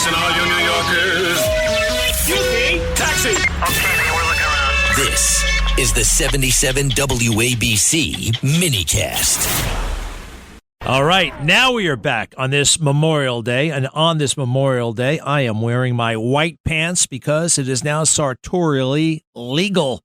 Listen, all you New Yorkers. Excuse me. Taxi. Okay, man, we're looking around. This is the 77 WABC minicast. All right, now we are back on this Memorial Day, and on this Memorial Day, I am wearing my white pants because it is now sartorially legal.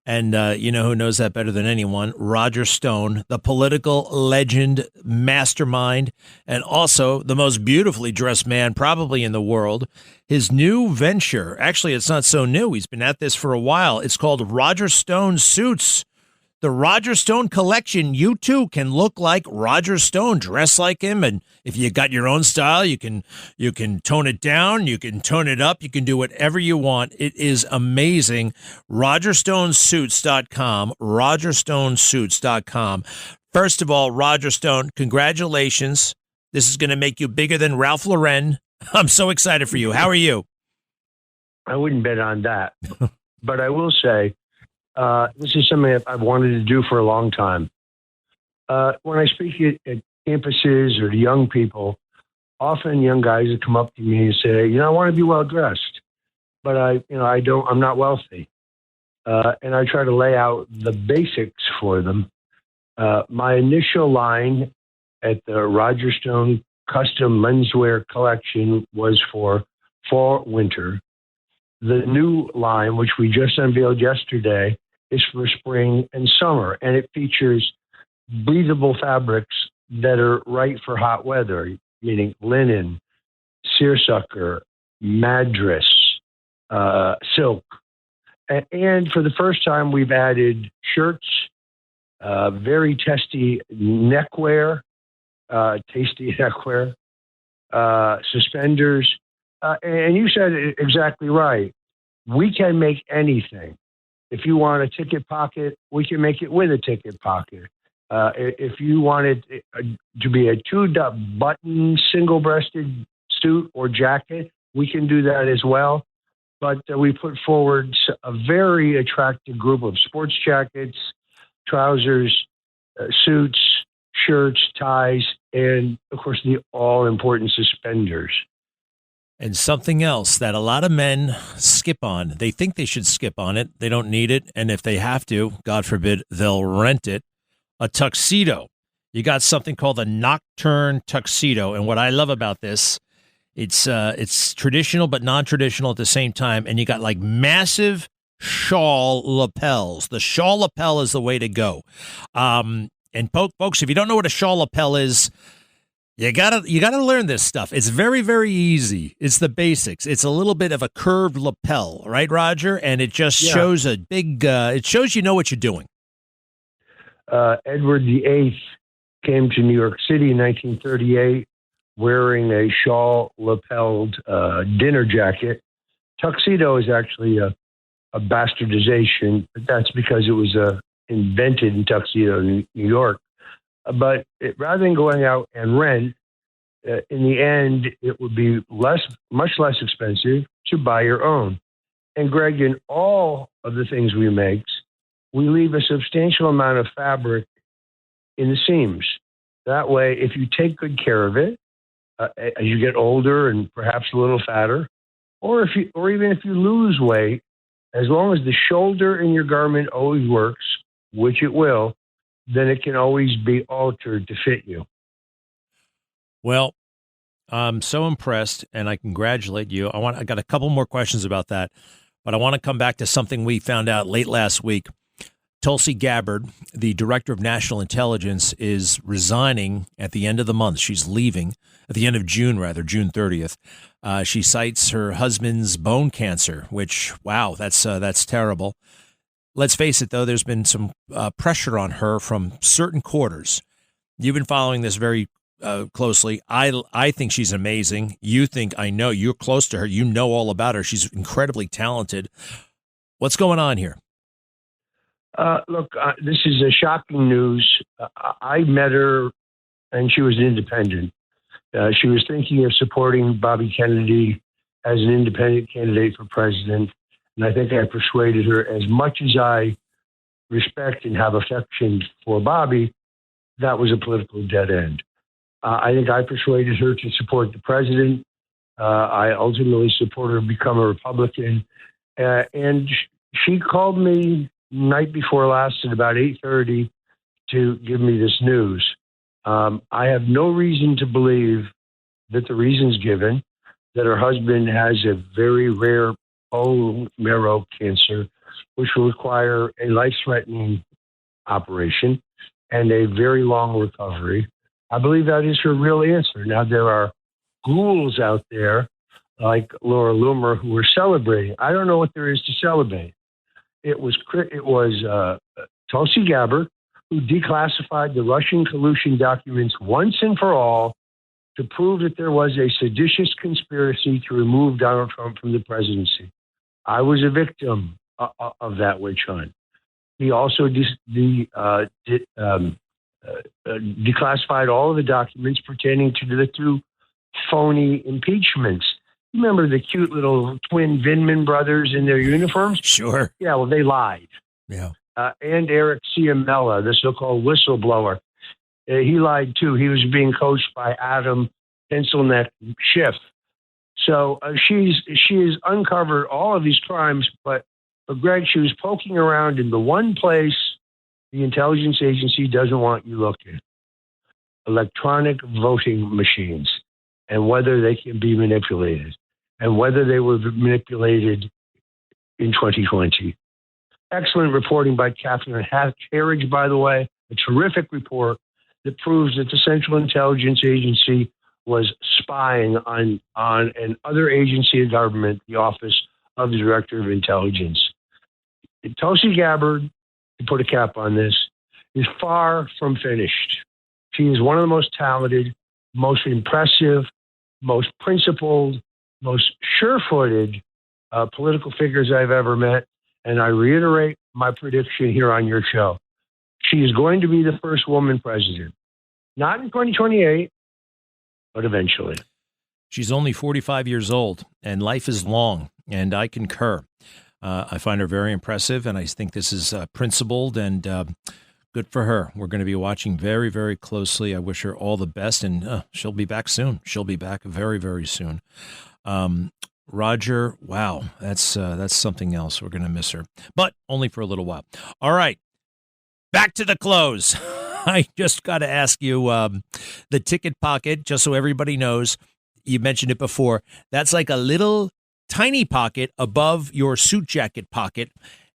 And you know who knows that better than anyone? Roger Stone, the political legend, mastermind, and also the most beautifully dressed man probably in the world. His new venture, actually, it's not so new. He's been at this for a while. It's called Roger Stone Suits. The Roger Stone collection, you too can look like Roger Stone, dress like him, and if you got your own style, you can tone it down, you can tone it up, you can do whatever you want. It is amazing. RogerStoneSuits.com, RogerStoneSuits.com. First of all, Roger Stone, congratulations. This is going to make you bigger than Ralph Lauren. I'm so excited for you. How are you? I wouldn't bet on that, but I will say, this is something that I've wanted to do for a long time. When I speak at campuses or to young people, often young guys would come up to me and say, I want to be well dressed, but I'm not wealthy. And I try to lay out the basics for them. My initial line at the Roger Stone custom menswear collection was for fall, winter. The new line, which we just unveiled yesterday, is for spring and summer, and it features breathable fabrics that are right for hot weather, meaning linen, seersucker, madras, silk. And for the first time, we've added shirts, very tasty neckwear, suspenders. And you said it exactly right. We can make anything. If you want a ticket pocket, we can make it with a ticket pocket. If you want it to be a two-button, single-breasted suit or jacket, we can do that as well. But we put forward a very attractive group of sports jackets, trousers, suits, shirts, ties, and, of course, the all-important suspenders. And something else that a lot of men skip on. They think they should skip on it. They don't need it. And if they have to, God forbid, they'll rent it. A tuxedo. You got something called a nocturne tuxedo. And what I love about this, it's traditional but non-traditional at the same time. And you got like massive shawl lapels. The shawl lapel is the way to go. And folks, if you don't know what a shawl lapel is, You gotta learn this stuff. It's very, very easy. It's the basics. It's a little bit of a curved lapel, right, Roger? And it just shows a big. It shows you know what you're doing. Edward VIII came to New York City in 1938 wearing a shawl lapelled dinner jacket. Tuxedo is actually a bastardization, but that's because it was invented in Tuxedo, New York. But rather than going out and rent, in the end, it would be much less expensive to buy your own. And Greg, in all of the things we make, we leave a substantial amount of fabric in the seams. That way, if you take good care of it, as you get older and perhaps a little fatter, or even if you lose weight, as long as the shoulder in your garment always works, which it will, then it can always be altered to fit you. Well, I'm so impressed, and I congratulate you. I got a couple more questions about that, but I want to come back to something we found out late last week. Tulsi Gabbard, the director of national intelligence, is resigning at the end of the month. She's leaving at the end of June, June 30th. She cites her husband's bone cancer, which, wow, that's terrible. Let's face it, though, there's been some pressure on her from certain quarters. You've been following this very closely. I think she's amazing. You think, I know, you're close to her. You know all about her. She's incredibly talented. What's going on here? Look, this is a shocking news. I met her, and she was an independent. She was thinking of supporting Bobby Kennedy as an independent candidate for president. And I think I persuaded her, as much as I respect and have affection for Bobby, that was a political dead end. I think I persuaded her to support the president. I ultimately supported her become a Republican. And she called me night before last at about 8:30 to give me this news. I have no reason to believe that the reasons given, that her husband has a very rare bone marrow cancer, which will require a life-threatening operation and a very long recovery. I believe that is her real answer. Now, there are ghouls out there like Laura Loomer who are celebrating. I don't know what there is to celebrate. It was Tulsi Gabbard who declassified the Russian collusion documents once and for all to prove that there was a seditious conspiracy to remove Donald Trump from the presidency. I was a victim of that witch hunt. He also declassified all of the documents pertaining to the two phony impeachments. Remember the cute little twin Vindman brothers in their uniforms? Sure. Yeah, well, they lied. Yeah. And Eric Ciamella, the so-called whistleblower, he lied too. He was being coached by Adam Pencilneck Schiff. So she has uncovered all of these crimes, but Greg, she was poking around in the one place the intelligence agency doesn't want you looking: electronic voting machines, and whether they can be manipulated, and whether they were manipulated in 2020. Excellent reporting by Catherine Harridge, by the way, a terrific report that proves that the Central Intelligence Agency was spying on another agency of government, the Office of the Director of Intelligence. Tulsi Gabbard, to put a cap on this, is far from finished. She is one of the most talented, most impressive, most principled, most sure-footed political figures I've ever met. And I reiterate my prediction here on your show. She is going to be the first woman president. Not in 2028, but eventually. She's only 45 years old, and life is long, and I concur. I find her very impressive, and I think this is principled and good for her. We're going to be watching very, very closely. I wish her all the best, and she'll be back soon. She'll be back very, very soon. Roger, wow, that's something else. We're going to miss her, but only for a little while. All right, back to the close. I just got to ask you, the ticket pocket, just so everybody knows, you mentioned it before, that's like a little tiny pocket above your suit jacket pocket.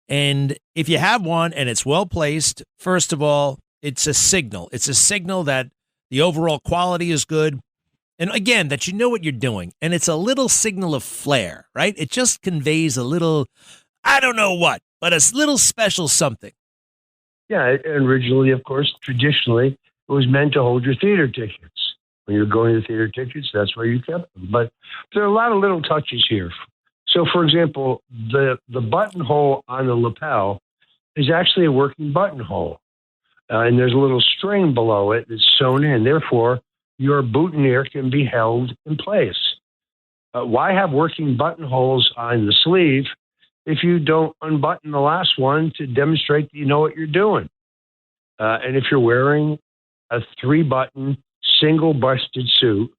And if you have one and it's well placed, first of all, it's a signal. It's a signal that the overall quality is good. And again, that you know what you're doing. And it's a little signal of flair, right? It just conveys a little, I don't know what, but a little special something. Yeah, and originally, of course, traditionally, it was meant to hold your theater tickets. When you're going to theater tickets, that's where you kept them. But there are a lot of little touches here. So, for example, the buttonhole on the lapel is actually a working buttonhole. And there's a little string below it that's sewn in. Therefore, your boutonniere can be held in place. Why have working buttonholes on the sleeve if you don't unbutton the last one to demonstrate that you know what you're doing? And if you're wearing a 3-button, single-breasted suit,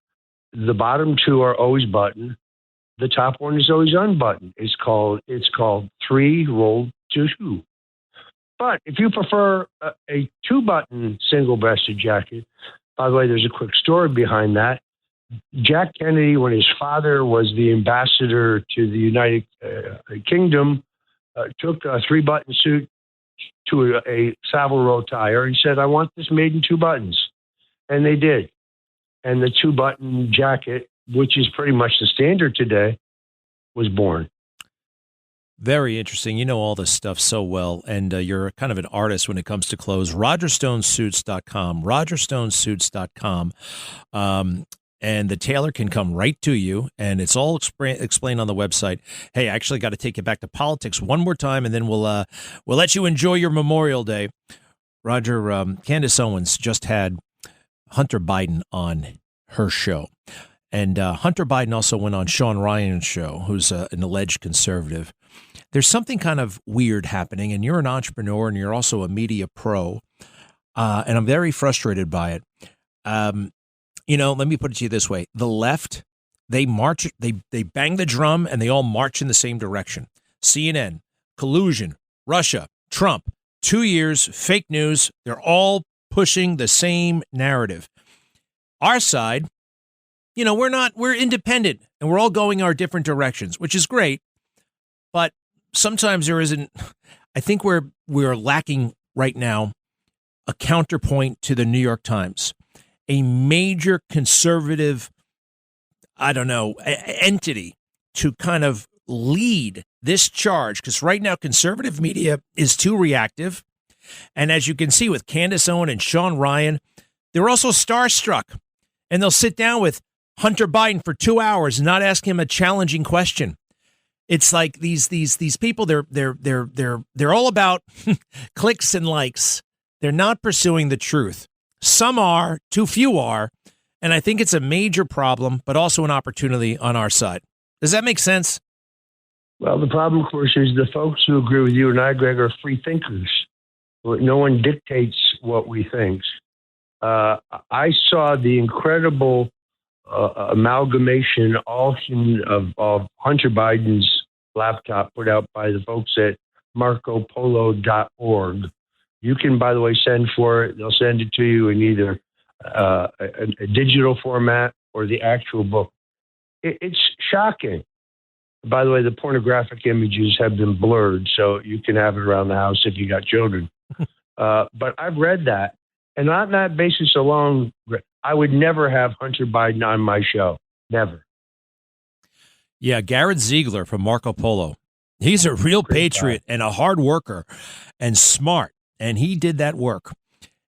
the bottom two are always buttoned. The top one is always unbuttoned. It's called 3-rolled to 2. But if you prefer a 2-button single-breasted jacket, by the way, there's a quick story behind that. Jack Kennedy, when his father was the ambassador to the United Kingdom, took a 3-button suit to a Savile Row tire. He said, "I want this made in 2 buttons." And they did. And the 2-button jacket, which is pretty much the standard today, was born. Very interesting. You know all this stuff so well, and you're kind of an artist when it comes to clothes. RogerStoneSuits.com, RogerStoneSuits.com. And the tailor can come right to you, and it's all explained on the website. Hey, I actually got to take you back to politics one more time, and then we'll let you enjoy your Memorial Day. Roger, Candace Owens just had Hunter Biden on her show. And Hunter Biden also went on Sean Ryan's show, who's an alleged conservative. There's something kind of weird happening, and you're an entrepreneur, and you're also a media pro, and I'm very frustrated by it. Let me put it to you this way. The left they march, they bang the drum, and they all march in the same direction. CNN, collusion, Russia, Trump, 2 years, fake news. They're all pushing the same narrative. Our side, we're independent, and we're all going our different directions, which is great. But sometimes there isn't. I think we're lacking right now a counterpoint to the New York Times, a major conservative, entity to kind of lead this charge. Because right now, conservative media is too reactive. And as you can see with Candace Owen and Sean Ryan, they're also starstruck. And they'll sit down with Hunter Biden for 2 hours and not ask him a challenging question. It's like these people, they're all about clicks and likes. They're not pursuing the truth. Some are, too few are, and I think it's a major problem, but also an opportunity on our side. Does that make sense? Well, the problem, of course, is the folks who agree with you and I, Greg, are free thinkers. No one dictates what we think. I saw the incredible amalgamation of Hunter Biden's laptop put out by the folks at marcopolo.org. You can, by the way, send for it. They'll send it to you in either a digital format or the actual book. It's shocking. By the way, the pornographic images have been blurred, so you can have it around the house if you got children. But I've read that. And on that basis alone, I would never have Hunter Biden on my show. Never. Yeah, Garrett Ziegler from Marco Polo. He's a real patriot and a hard worker and smart. And he did that work.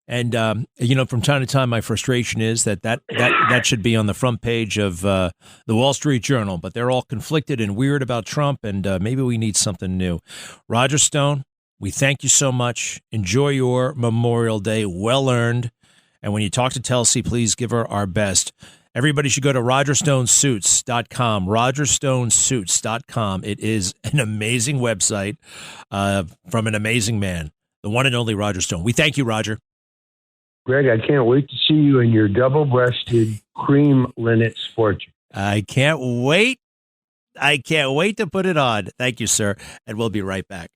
And, from time to time, my frustration is that should be on the front page of the Wall Street Journal. But they're all conflicted and weird about Trump, and maybe we need something new. Roger Stone, we thank you so much. Enjoy your Memorial Day. Well earned. And when you talk to Tulsi, please give her our best. Everybody should go to rogerstonesuits.com, rogerstonesuits.com. It is an amazing website from an amazing man, the one and only Roger Stone. We thank you, Roger. Greg, I can't wait to see you in your double-breasted cream linen sports. I can't wait. I can't wait to put it on. Thank you, sir. And we'll be right back.